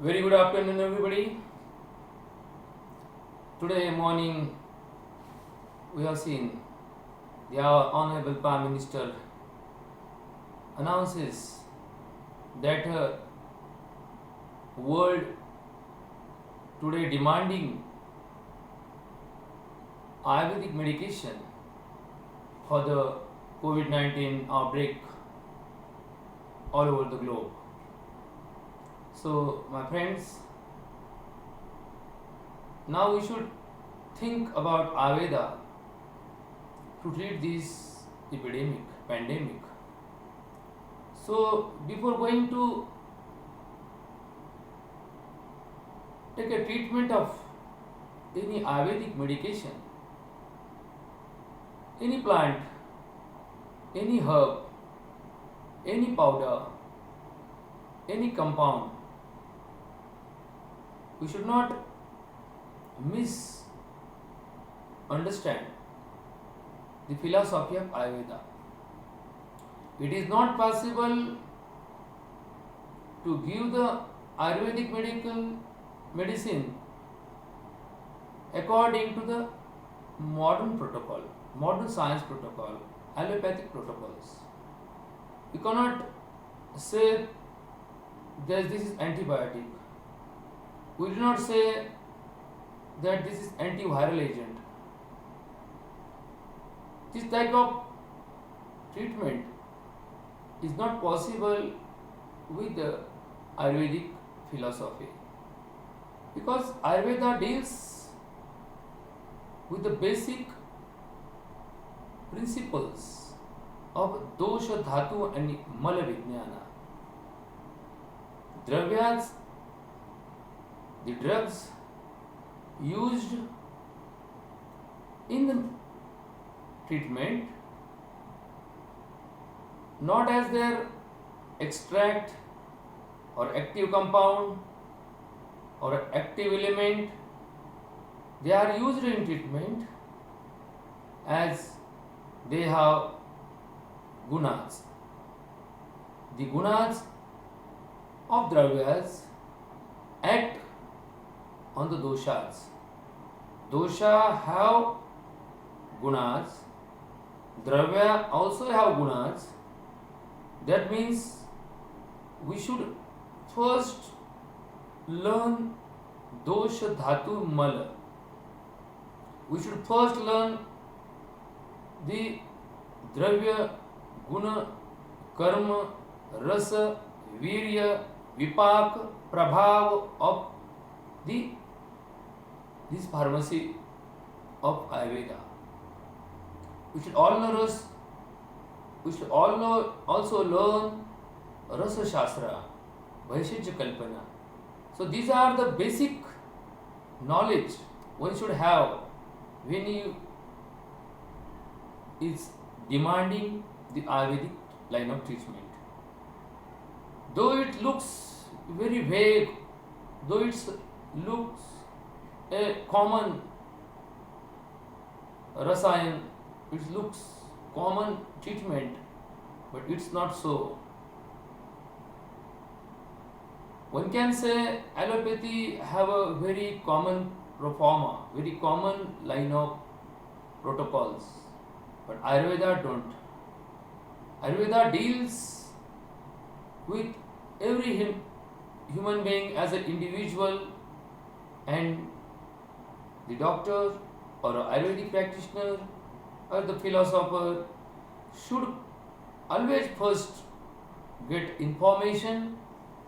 Very good afternoon, everybody. Today morning, we have seen the Honorable Prime Minister announces that world today demanding Ayurvedic medication for the COVID-19 outbreak all over the globe. So, my friends, now we should think about Ayurveda to treat this pandemic. So, before going to take a treatment of any Ayurvedic medication, any plant, any herb, any powder, any compound, we should not misunderstand the philosophy of Ayurveda. It is not possible to give the Ayurvedic medical medicine according to the modern protocol, modern science protocol, allopathic protocols. You cannot say that this is antibiotic. We do not say that this is antiviral agent. This type of treatment is not possible with the Ayurvedic philosophy because Ayurveda deals with the basic principles of dosha, dhatu and mala vijnana. Dravyas, the drugs used in the treatment, not as their extract or active compound or active element, they are used in treatment as they have gunas. The gunas of dravyas act on the doshas. Dosha have gunas, dravya also have gunas. That means we should first learn dosha, dhatu, mala. We should first learn the dravya, guna, karma, rasa, virya, vipak, prabhav of this pharmacy of Ayurveda. We should all know also learn Rasa Shastra, Bhaishya Kalpana. So these are the basic knowledge one should have when you is demanding the Ayurvedic line of treatment. Though it looks very vague, though it looks a common rasayan, it looks common treatment, but it's not so. One can say allopathy have a very common proforma, very common line of protocols, but Ayurveda don't. Ayurveda deals with every human being as an individual, and the doctor or an Ayurvedic practitioner or the philosopher should always first get information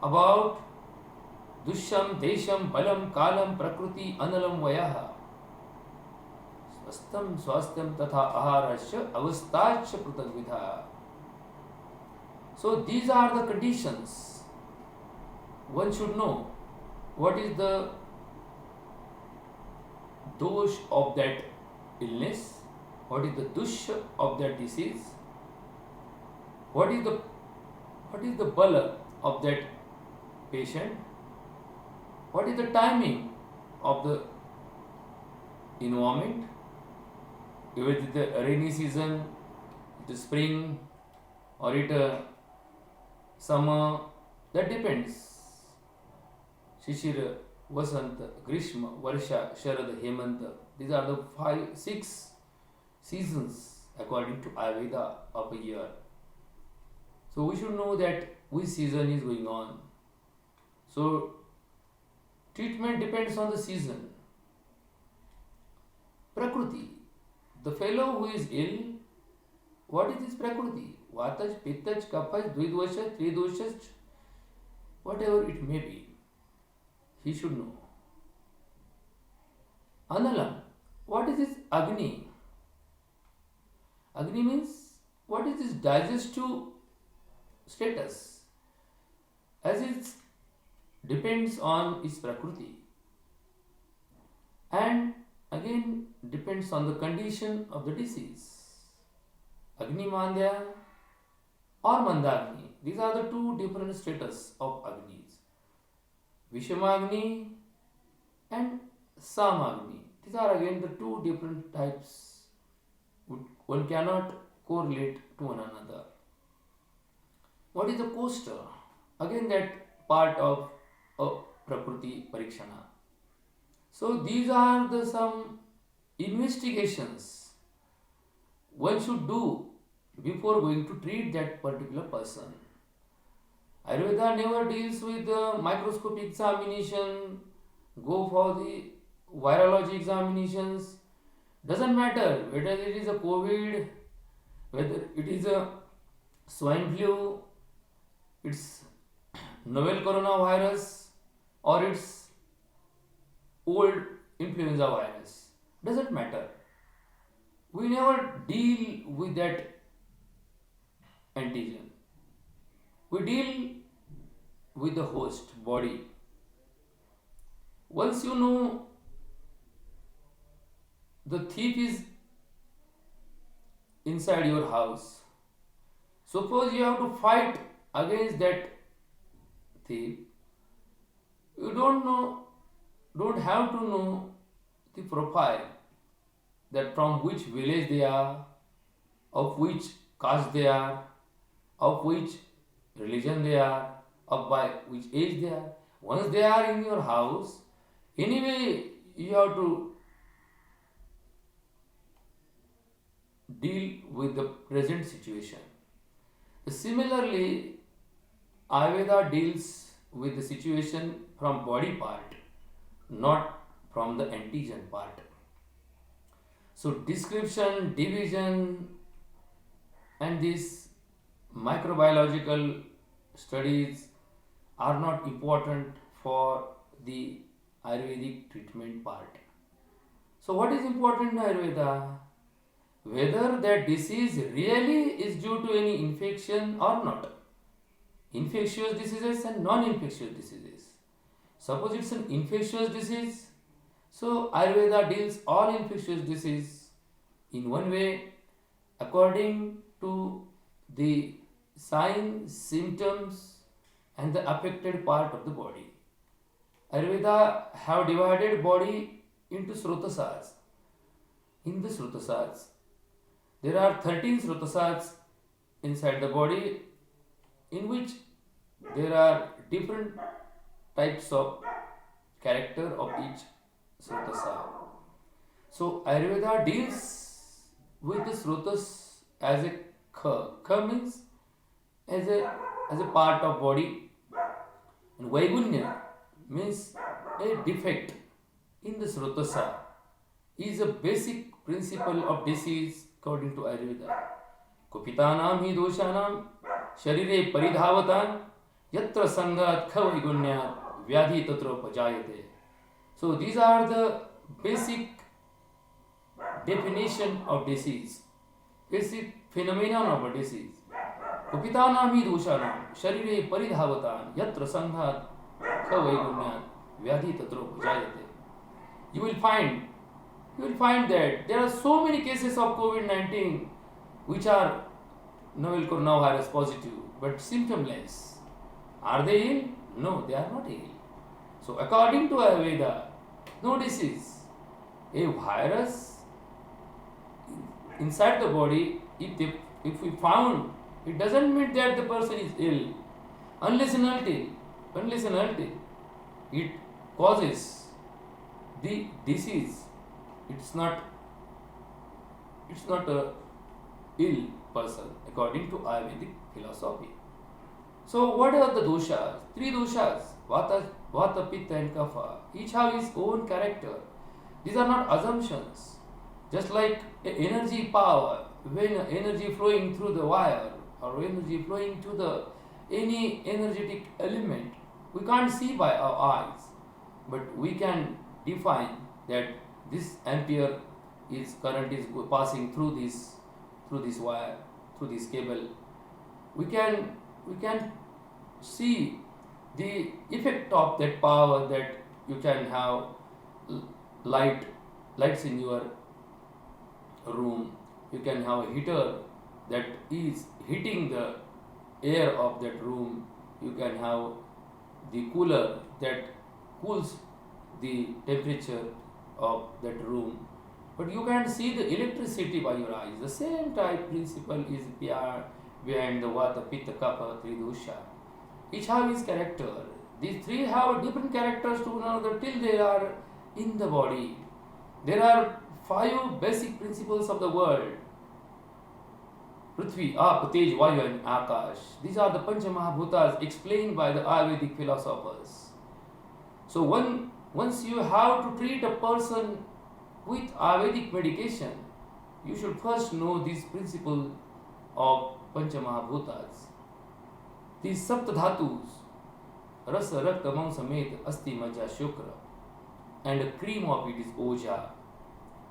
about dusham, desham, balam, kalam, prakriti, analam, vayaha, swastam, swastham, tatha aharasya, avastachya pratagvidha. So these are the conditions one should know. What is the dosh of that illness? What is the dush of that disease? What is the bala of that patient? What is the timing of the environment? Whether it is the rainy season, it is spring, or it summer, that depends. Shishir, Vasant, Grishma, Varsha, Sharad, Hemant. These are the six seasons according to Ayurveda of a year. So we should know that which season is going on. So treatment depends on the season. Prakriti, the fellow who is ill, what is this Prakriti? Vataj, Pittach, Kapaj, Dvidvashach, Tridoshach, whatever it may be, he should know. Analam, what is this Agni? Agni means what is this digestive status? As it depends on its Prakriti. And again depends on the condition of the disease. Agni Mandya or Mandagni. These are the two different status of Agnis. Vishamagni and Samagni. These are again the two different types. One cannot correlate to one another. What is the coaster? Again that part of Prakriti Parikshana. So these are the some investigations one should do before going to treat that particular person. Ayurveda never deals with the microscopic examination, go for the virology examinations. Doesn't matter whether it is a COVID, whether it is a swine flu, it's novel coronavirus, or it's old influenza virus. Doesn't matter. We never deal with that antigen. We deal with the host body. Once you know the thief is inside your house, suppose you have to fight against that thief, you don't have to know the profile, that from which village they are, of which caste they are, of which religion they are, of by which age they are. Once they are in your house, anyway you have to deal with the present situation. Similarly, Ayurveda deals with the situation from body part, not from the antigen part. So description, division, and these microbiological studies are not important for the Ayurvedic treatment part. So what is important in Ayurveda? Whether that disease really is due to any infection or not. Infectious diseases and non-infectious diseases. Suppose it's an infectious disease, so Ayurveda deals all infectious disease in one way according to the signs, symptoms and the affected part of the body. Ayurveda have divided body into Srotasas. In the Srotasas, there are 13 Srotasas inside the body, in which there are different types of character of each Srotasa. So Ayurveda deals with the Srotas as a Kha. Kha means as a part of body, and Vaigunya means a defect in the Srotasa is a basic principle of disease according to Ayurveda. Kupitanam hi doshanam sharire paridhavatan yatra sangat kha vaigunya vyadhi tatra upajayate. So these are the basic definition of disease, basic phenomenon of a disease. Kupitanam hi doshanam sharire paridhavatan yatra sangat kha vaigunya vyadhi tatra upajayate. You will find that there are so many cases of COVID-19 which are novel coronavirus positive but symptomless. Are they ill? No, they are not ill. So according to Ayurveda, no disease. A virus inside the body, if we found, it doesn't mean that the person is ill. Unless and until it causes the disease. It's not a ill person according to Ayurvedic philosophy. So what are the doshas? Three doshas: Vata, Pitta and Kapha. Each have its own character. These are not assumptions. Just like energy power, when energy flowing through the wire or energy flowing to the any energetic element, we can't see by our eyes, but we can define that this ampere is current is passing through this wire, through this cable. We can see the effect of that power, that you can have lights in your room. You can have a heater that is heating the air of that room. You can have the cooler that cools the temperature of that room, but you can't see the electricity by your eyes. The same type principle is behind the Vata, Pitta, Kapha, three dosha. Each have its character. These three have different characters to one another till they are in the body. There are 5 basic principles of the world: Prithvi, Aap, Tej, Vayu and Akash. These are the Pancha Mahabhutas explained by the Ayurvedic philosophers. So once you have to treat a person with Ayurvedic medication, you should first know this principle of Pancha Mahabhutas. These Sapt Dhatus, Rasa, Rakta, Mamsa, Med, Asti, Maja, Shukra, and the cream of it is Oja.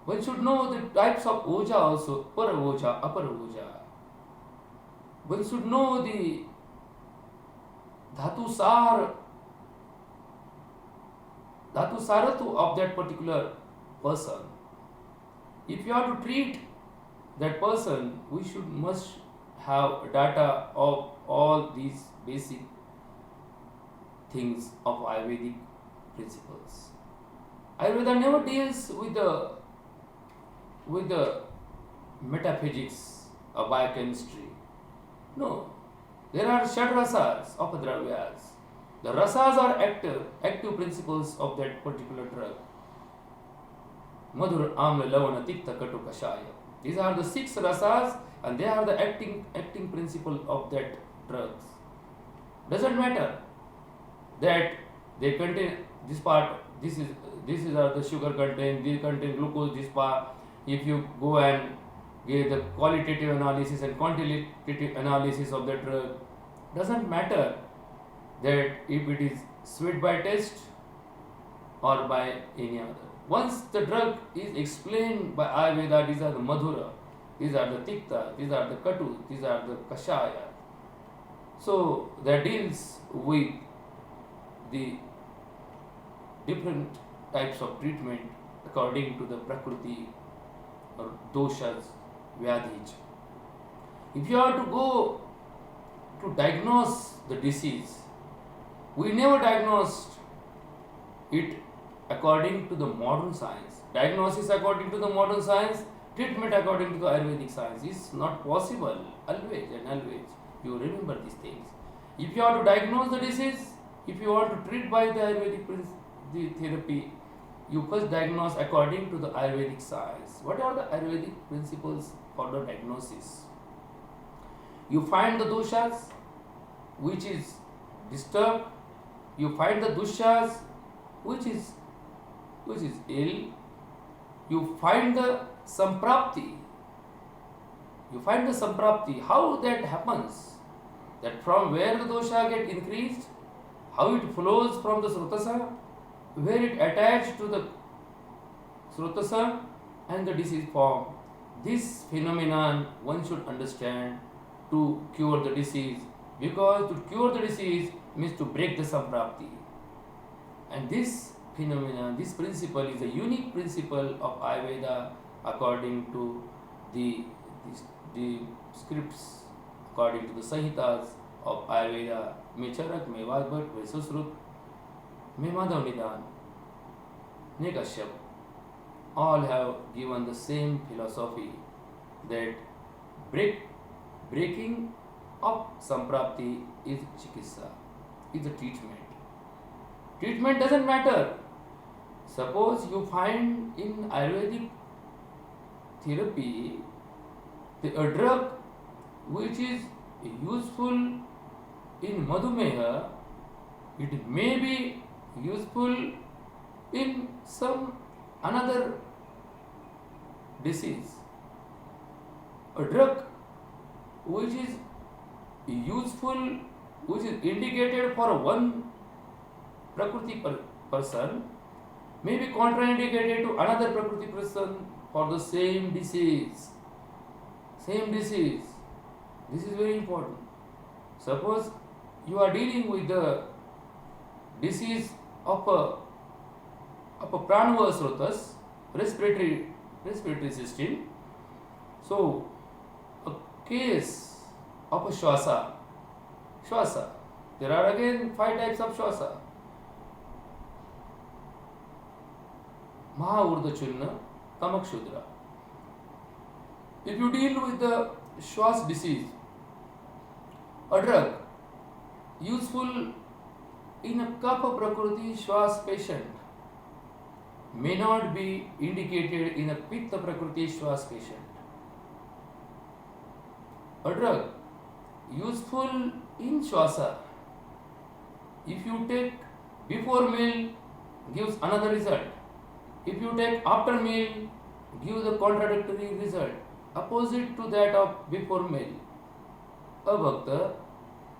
One should know the types of Oja also: Para Oja, Apara Oja. One should know the Dhatu Saratu of that particular person. If you are to treat that person, we must have data of all these basic things of Ayurvedic principles. Ayurveda never deals with the metaphysics of biochemistry. No, there are Shad Rasas of Dravyas. The rasas are active principles of that particular drug. Madhur, Amla, Lavana, Tikta, Katu, Kashaya. These are the 6 rasas, and they are the acting principle of that drugs. Doesn't matter that they contain this part. This is the sugar content. They contain glucose. This part. If you go and give the qualitative analysis and quantitative analysis of the drug, doesn't matter that if it is sweet by taste or by any other. Once the drug is explained by Ayurveda, these are the Madhura, these are the Tikta, these are the Katu, these are the Kashaya. So that deals with the different types of treatment according to the Prakriti or doshas, vyadhis. If you are to go to diagnose the disease, we never diagnosed it according to the modern science. Diagnosis according to the modern science, treatment according to the Ayurvedic science is not possible always and always. You remember these things. If you are to diagnose the disease, if you want to treat by the Ayurvedic the therapy, you first diagnose according to the Ayurvedic science. What are the Ayurvedic principles for the diagnosis? You find the doshas which is disturbed. You find the doshas which is ill. You find the samprapti. How that happens? That from where the dosha get increased, how it flows from the srotasa, where it attached to the srotasa and the disease form. This phenomenon one should understand to cure the disease, because to cure the disease means to break the samprapti. And this phenomenon, this principle is a unique principle of Ayurveda according to the scripts, according to the Sahitas of Ayurveda. May Charak, may Vajbhat, may Susrut, may Madhav Nidan, may Kashyap, all have given the same philosophy that breaking of samprapti is chikitsa, is a treatment. Treatment doesn't matter. Suppose you find in Ayurvedic therapy a drug which is useful in Madhumeha, it may be useful in some another disease. A drug which is useful, which is indicated for one Prakriti person, may be contraindicated to another Prakriti person for the same disease. Same disease. This is very important. Suppose you are dealing with the disease of a pranavasrotas, respiratory system. So a case of a shwasa. There are again 5 types of shwasa. Mahaurdha Chunna, Tamak Shudra. If you deal with the Shwas disease, a drug useful in a Kapha Prakriti Shwas patient may not be indicated in a Pitta Prakriti Shwas patient. A drug useful in Shwasa, if you take before meal, gives another result. If you take after meal, gives a contradictory result, opposite to that of before meal. Abhakta,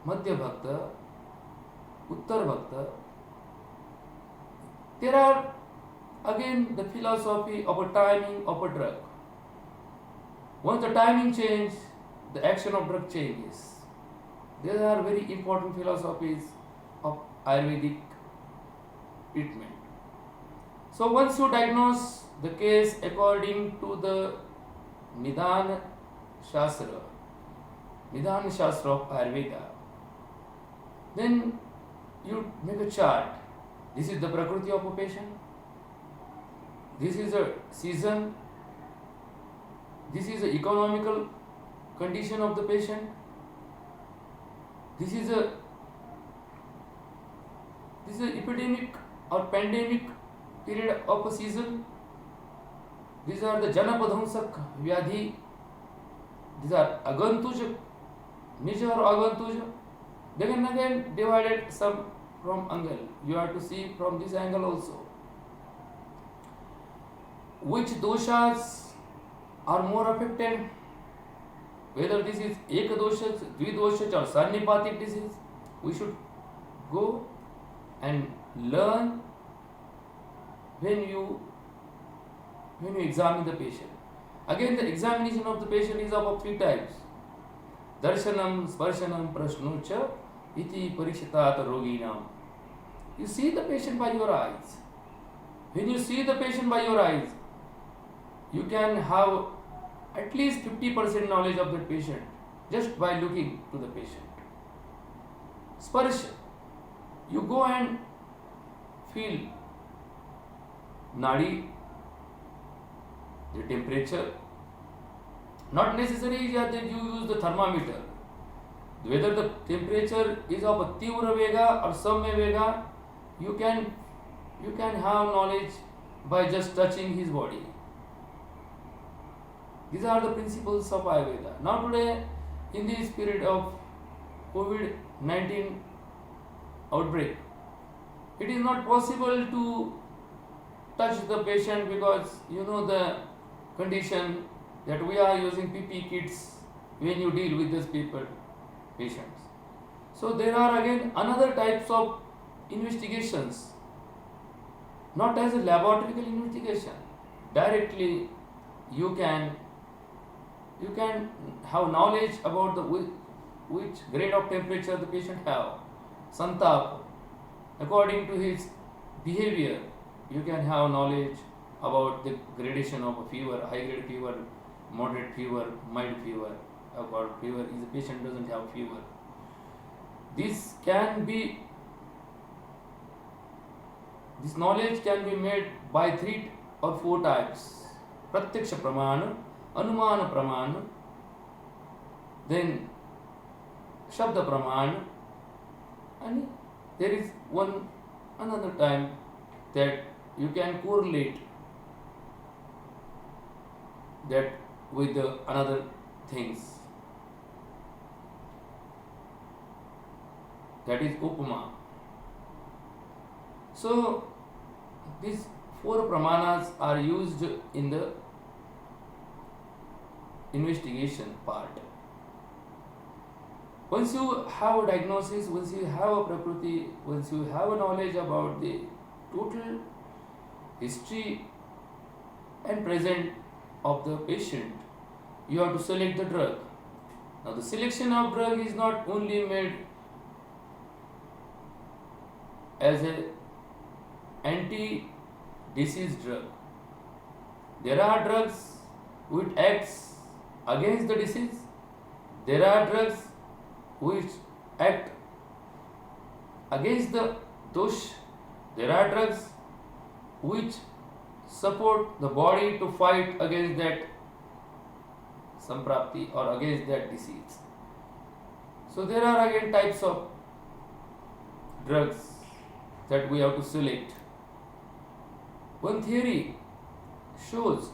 Madhya Bhakta, Uttar Bhakta. There are again the philosophy of a timing of a drug. Once the timing changes, the action of drug changes. There are very important philosophies of Ayurvedic treatment. So once you diagnose the case according to the Nidana Shastra of Ayurveda, then you make a chart. This is the Prakriti of a patient. This is a season. This is the economical condition of the patient. This is a epidemic or pandemic period of a season. These are the Janapadhamsak Vyadhi. These are Agantuja, Nija or Agantuja. They can again divided some from angle. You have to see from this angle also. Which doshas are more affected? Whether this is Ekadosha, Dvidosha or Sannipatik disease, we should go and learn when you examine the patient. Again, the examination of the patient is of 3 types. Darshanam, Sparshanam, Prashnocha, Iti Parishitat Roginam. You see the patient by your eyes. When you see the patient by your eyes, you can have at least 50% knowledge of the patient just by looking to the patient. Sparsha, you go and feel nadi, the temperature. Not necessary that you use the thermometer. Whether the temperature is of a Tivra Vega or Samya Vega, you can have knowledge by just touching his body. These are the principles of Ayurveda. Now today, in this period of COVID-19 outbreak, it is not possible to touch the patient because you know the condition that we are using PP kits when you deal with these patients. So there are again another types of investigations, not as a laboratory investigation. Directly you can have knowledge about the which grade of temperature the patient have. Santap, according to his behavior, you can have knowledge about the gradation of a fever, high grade fever, moderate fever, mild fever. About fever, if the patient doesn't have fever. This knowledge can be made by 3 or 4 types. Pratyaksha Pramana, Anumana Pramana, then Shabda Pramana, and there is one another time that you can correlate that with the another things, that is upama. So these four pramanas are used in the investigation part. Once you have a diagnosis, once you have a prakriti, once you have a knowledge about the total history and present of the patient, you have to select the drug. Now the selection of drug is not only made as a anti-disease drug. There are drugs which acts against the disease. There are drugs which act against the dosh. There are drugs which support the body to fight against that samprapti or against that disease. So there are again types of drugs that we have to select. One theory shows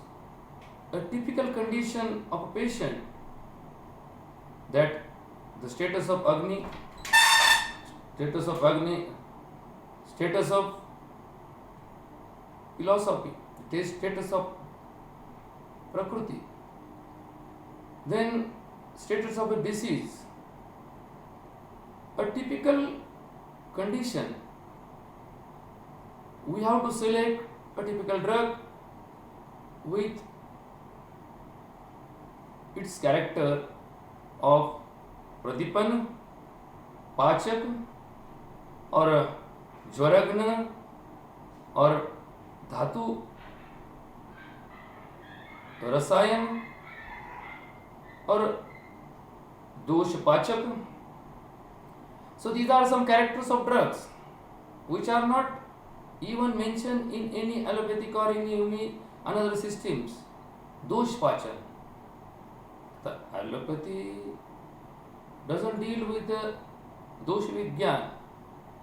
a typical condition of a patient, that the status of Agni, status of philosophy, status of Prakriti, then status of a disease. A typical condition, we have to select a typical drug with its character of Pradipan, Pachak, or Jwaragna, or Dhatu, Rasayan, or Dosh Pachak. So these are some characters of drugs which are not even mentioned in any allopathic or any another systems. Dosh Pachak. The allopathy doesn't deal with the Dosh Vigyan,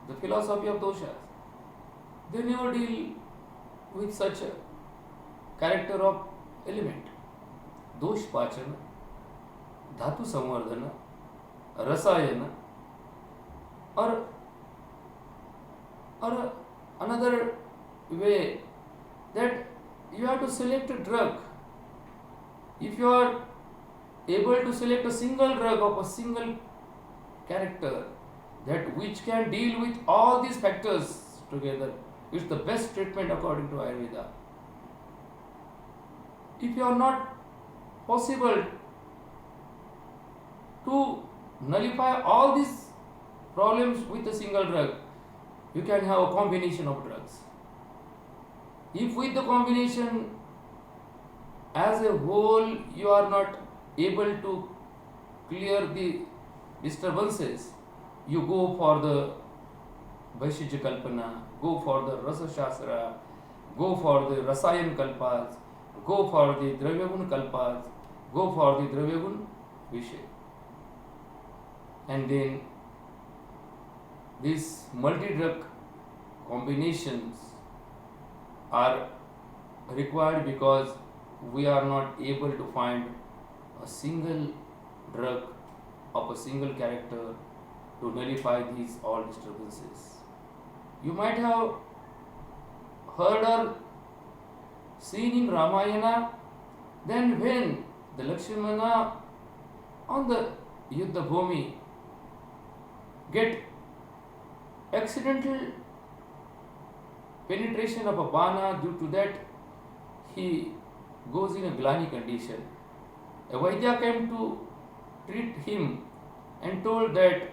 the philosophy of doshas. They never deal with such a character of element. Dosh Pachana, Dhatu Samvardhana, Rasayana, or another way, that you have to select a drug. If you are able to select a single drug of a single character, that which can deal with all these factors together, it's the best treatment according to Ayurveda. If you are not possible to nullify all these problems with a single drug, you can have a combination of drugs. If with the combination as a whole you are not able to clear the disturbances, you go for the Vaishya Kalpana, go for the Rasa Shastra, go for the Rasayan Kalpas, go for the Dravyagun Kalpas, go for the Dravyagun Vishay. And then these multi-drug combinations are required because we are not able to find a single drug of a single character to nullify these all disturbances. You might have heard or seen in Ramayana, then when the Lakshmana on the Yuddha Bhumi get accidental penetration of a bana, due to that he goes in a glani condition. A Vaidya came to treat him and told that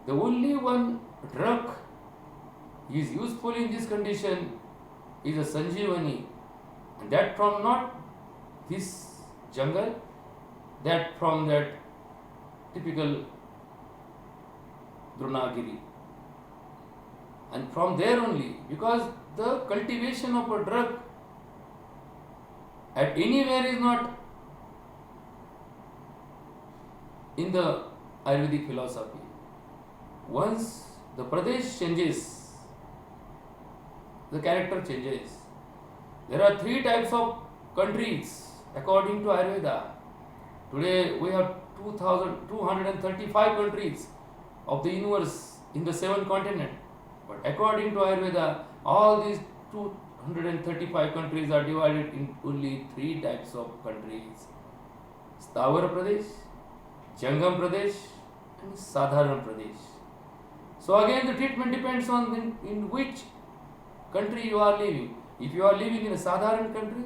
the only one drug is useful in this condition is a Sanjeevani, and that from not this jungle, that from that typical Drunagiri. And from there only, because the cultivation of a drug at anywhere is not in the Ayurvedic philosophy. Once the Pradesh changes, the character changes. There are three types of countries according to Ayurveda. Today we have 2,235 countries of the universe in the seven continent. But according to Ayurveda, all these 235 countries are divided in only three types of countries: Sthavara Pradesh, Jangam Pradesh, and Sadharan Pradesh. So again, the treatment depends on in which country you are living. If you are living in a Sadharan country,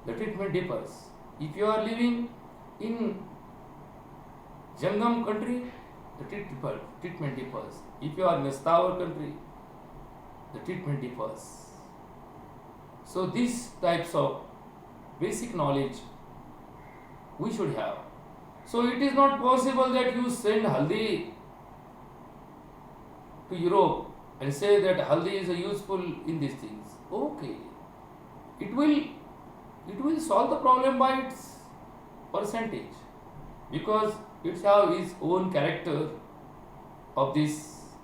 the treatment differs. If you are living in Jangam country, the treatment differs. If you are in a Sthavar country, the treatment differs. So these types of basic knowledge we should have. So it is not possible that you send haldi to Europe and say that haldi is useful in these things. Okay, it will solve the problem by its percentage, because it have its own character of this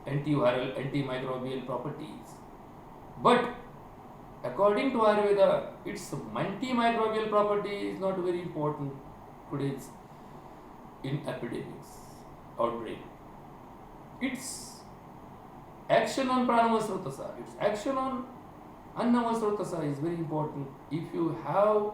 antiviral, antimicrobial properties. But according to Ayurveda, its antimicrobial property is not very important today in epidemics, outbreak. Its action on pranavasrotasa, its action on annavasrotasa is very important. If you have